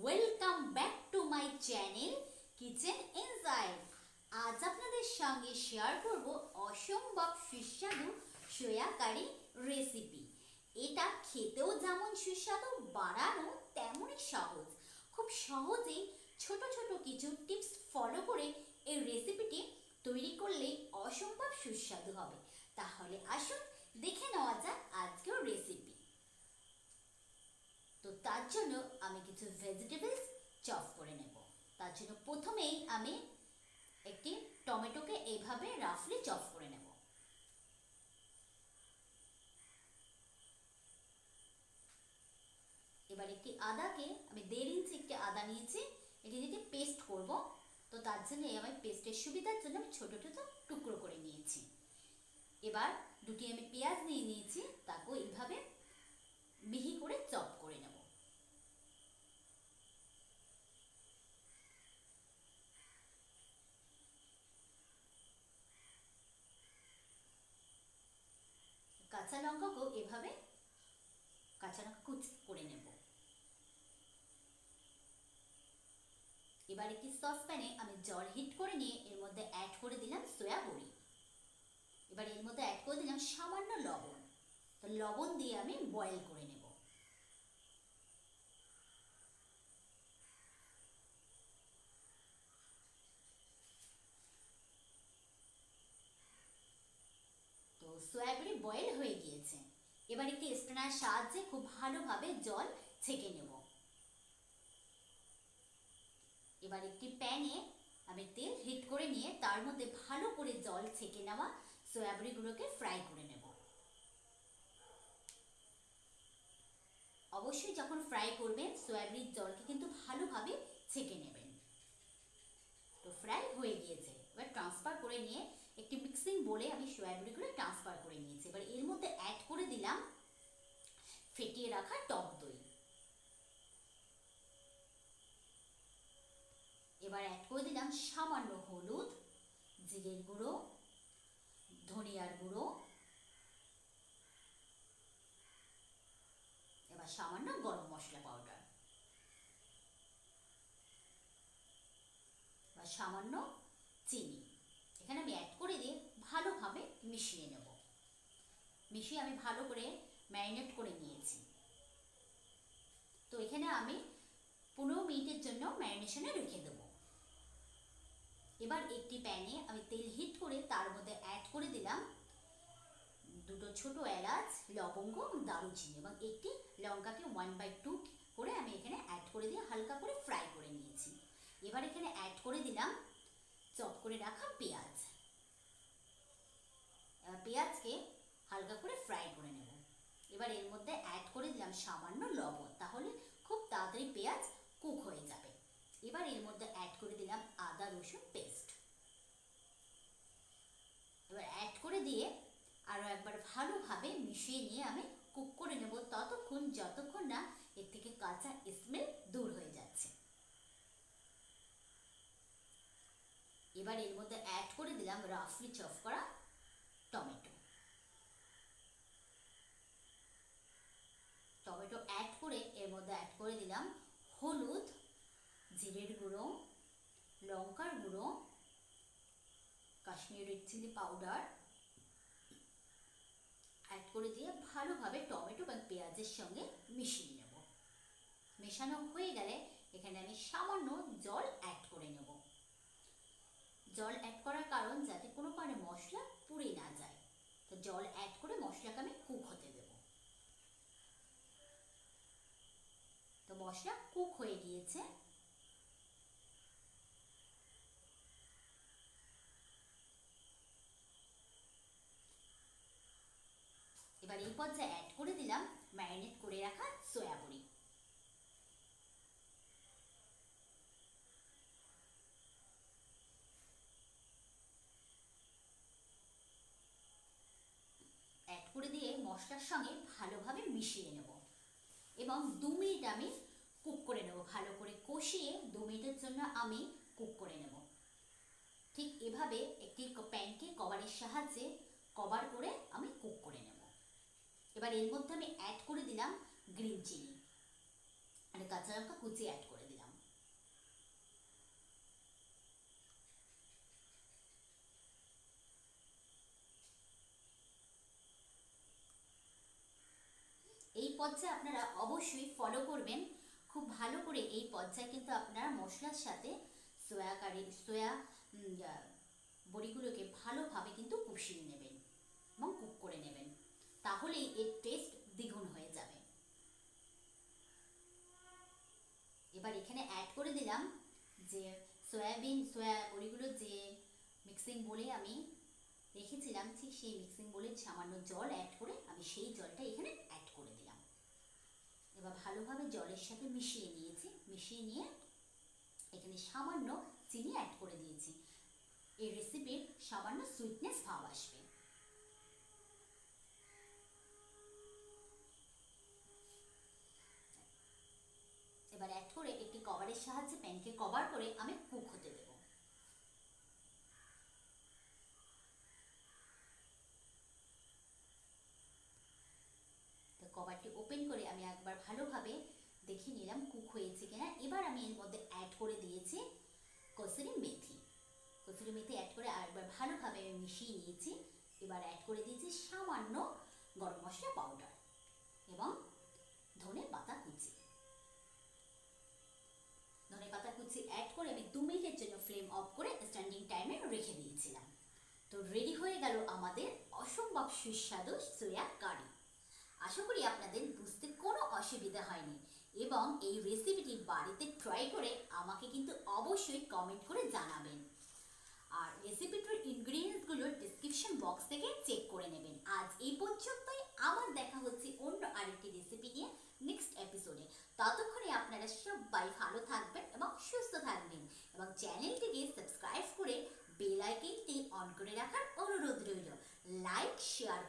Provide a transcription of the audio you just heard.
Welcome back to my channel kitchen enzyme. আজ আপনাদের সঙ্গে শেয়ার করব অসম্ভব সুস্বাদু সোয়া কারি রেসিপি। এটা খেতেও যেমন সুস্বাদু, বানানো তেমনই সহজ। খুব সহজেই ছোট ছোট কিছু টিপস ফলো করে এই রেসিপিটি তৈরি করলেই অসম্ভব সুস্বাদু হবে। তাহলে আসুন দেখে নেওয়া যাক আজকের রেসিপি। তো তার জন্য আমি কিছু ভেজিটেবলস চপ করে নেব। তার জন্য প্রথমেই আমি একটি টমেটোকে এইভাবে রাফলি চপ করে নেব। এবার একটি আদাকে আমি 1.5 ইঞ্চি একটি আদা নিয়েছি, এটি যদি পেস্ট করব, তো তার জন্য আমি পেস্টের সুবিধার জন্য আমি ছোট ছোট টুকরো করে নিয়েছি। এবার দুটি আমি পেঁয়াজ নিয়ে নিয়েছি, তাকেও এইভাবে মিহি করে চপ করে নেব। কাঁচা লঙ্কাকেও এভাবে কাঁচা লঙ্কা কুচি করে নেব। এবার একটি সসপ্যানে আমি জল হিট করে নিয়ে এর মধ্যে অ্যাড করে দিলাম সয়া বড়ি। এবার এর মধ্যে অ্যাড করে দিলাম সামান্য লবণ। তো লবণ দিয়ে আমি বয়েল করে নেব। তো সয়াবিন বয়েল হয়ে গিয়েছে। এবার একটি স্ট্রেনার সাহায্যে খুব ভালোভাবে জল ছেঁকে নেব। এবার একটি প্যানে আমি তেল হিট করে নিয়ে তার মধ্যে ভালো করে জল ছেঁকে নেওয়া সয়াবিনগুলোকে ফ্রাই করে নেব। অবশ্যই যখন ফ্রাই করবেন সয়াবিন জলকে কিন্তু ভালোভাবে ছেঁকে নেবেন। তো ফ্রাই হয়ে গিয়েছে। এবার ট্রান্সফার করে নিয়ে একটি মিক্সিং বোলে আমি সয়াবিনগুলো ট্রান্সফার করে নিয়েছি। এবার এর মধ্যে অ্যাড করে দিলাম ফেটিয়ে রাখা টক দই। এবার অ্যাড করে দিলাম সামান্য হলুদ, জিরের গুঁড়ো, ধনিয়ার গুঁড়ো, এবার সামান্য গরম মশলা পাউডার, এবার সামান্য চিনি এখানে আমি অ্যাড করে দিয়ে ভালোভাবে মিশিয়ে নেব। মিশিয়ে আমি ভালো করে ম্যারিনেট করে নিয়েছি। তো এখানে আমি 15 মিনিটের জন্য ম্যারিনেশনে রেখে দেব। এবার একটি প্যানে আমি তেল হিট করে তার মধ্যে অ্যাড করে দিলাম দুটো ছোট এলাচ, লবঙ্গ, দারুচিনি এবং একটি লঙ্কাকে 1/2 করে আমি এখানে অ্যাড করে দিয়ে হালকা করে ফ্রাই করে নিয়েছি। এবার এখানে অ্যাড করে দিলাম চপ করে রাখা পেঁয়াজ। পেঁয়াজকে হালকা করে ফ্রাই করে নেব। এবার এর মধ্যে অ্যাড করে দিলাম সামান্য লবণ, তাহলে খুব তাড়াতাড়ি পেঁয়াজ কুক হয়ে যাবে। এবার এর মধ্যে অ্যাড করে দিলাম আদা রসুন পেস্ট। এবার অ্যাড করে দিয়ে আরও একবার ভালোভাবে মিশিয়ে নিয়ে আমি কুক করে নেব ততক্ষণ যতক্ষণ না এর থেকে কাঁচা স্মেল দূর হয়ে যাচ্ছে। এবার এর মধ্যে অ্যাড করে দিলাম রাফলি চপ করা টমেটো। টমেটো অ্যাড করে এর মধ্যে অ্যাড করে দিলাম হলুদ, জিরের গুঁড়ো, লঙ্কার গুঁড়ো, Kashmiri red chilli powder add করে দিয়ে ভালোভাবে টমেটো এবং পেঁয়াজের সঙ্গে মিশিয়ে নেব। মেশানো হয়ে গেলে এখানে আমি সামান্য জল অ্যাড করে নেব। জল অ্যাড করার কারণ যাতে কোনো কারণে মশলা পুড়ে না যায়। তো জল অ্যাড করে মশলাকে আমি কুক হতে দেব। তো মশলা কুক হয়ে গিয়েছে। এবার এই পর্যায়ে অ্যাড করে দিলাম ম্যারিনেট করে রাখা সয়া বড়ি। অ্যাড করে দিয়ে মশলার সঙ্গে ভালোভাবে মিশিয়ে নেব এবং 2 মিনিট আমি কুক করে নেব। ভালো করে কষিয়ে 2 মিনিটের জন্য আমি কুক করে নেব। ঠিক এভাবে একটি প্যানকে কভারের সাহায্যে কভার করে আমি কুক করে নেব। এবার এর মধ্যে আমি অ্যাড করে দিলাম গ্রিন চিলি, মানে কাঁচা লঙ্কা কুচি অ্যাড করে দিলাম। পর্যায়ে আপনারা অবশ্যই ফলো করবেন। খুব ভালো করে এই পর্যায়ে কিন্তু আপনারা মশলার সাথে সোয়া বড়িগুলোকে ভালোভাবে কিন্তু কষিয়ে নেবেন এবং কুক করে নেবেন, তাহলেই এর টেস্ট দ্বিগুণ হয়ে যাবে। এবার এখানে অ্যাড করে দিলাম যে সোয়া বড়িগুলো যে মিক্সিং বলে আমি রেখেছিলাম, ঠিক সেই মিক্সিং বলে সামান্য জল অ্যাড করে আমি সেই জলটা এখানে অ্যাড করে দিলাম। এবার ভালোভাবে জলের সাথে মিশিয়ে নিয়েছি। মিশিয়ে নিয়ে এখানে সামান্য চিনি অ্যাড করে দিয়েছি। এই রেসিপির সামান্য সুইটনেস ভাব আসবে। এবার অ্যাড করে একটি কভারের সাহায্যে প্যানকে কভার করে আমি কুক হতে দেব। তো কভারটি ওপেন করে আমি একবার ভালোভাবে দেখে নিলাম কুক হয়েছে কিনা। এবার আমি এর মধ্যে অ্যাড করে দিয়েছি কসুরি মেথি। কসুরি মেথি অ্যাড করে আরেকবার ভালোভাবে আমি মিশিয়ে নিয়েছি। এবার অ্যাড করে দিয়েছি সামান্য গরম মশলা পাউডার এবং ধনে পাতা কুচি। ধনে পাতা কুচি অ্যাড করে আমি 2 মিনিটের জন্য ফ্লেম অফ করে স্ট্যান্ডিং টাইমে রেখে দিয়েছিলাম। তো রেডি হয়ে গেল আমাদের অসম্ভব সুস্বাদু সোয়া কারি। আশা করি আপনাদের বুঝতে কোনো অসুবিধা হয়নি এবং এই রেসিপিটি বাড়িতে ট্রাই করে আমাকে কিন্তু অবশ্যই কমেন্ট করে জানাবেন। আর রেসিপিটির ইনগ্রিডিয়েন্টসগুলো ডেসক্রিপশন বক্স থেকে চেক করে নেবেন। আজ এই পর্যন্তই, আবার দেখা হচ্ছে অন্য আরেকটি রেসিপি নিয়ে নেক্সট এপিসোডে। ততক্ষণে আপনারা সবাই ভালো থাকবেন এবং সুস্থ থাকবেন এবং চ্যানেলটিকে সাবস্ক্রাইব করে বেল আইকনটি অন করে রাখার অনুরোধ রইল। Like share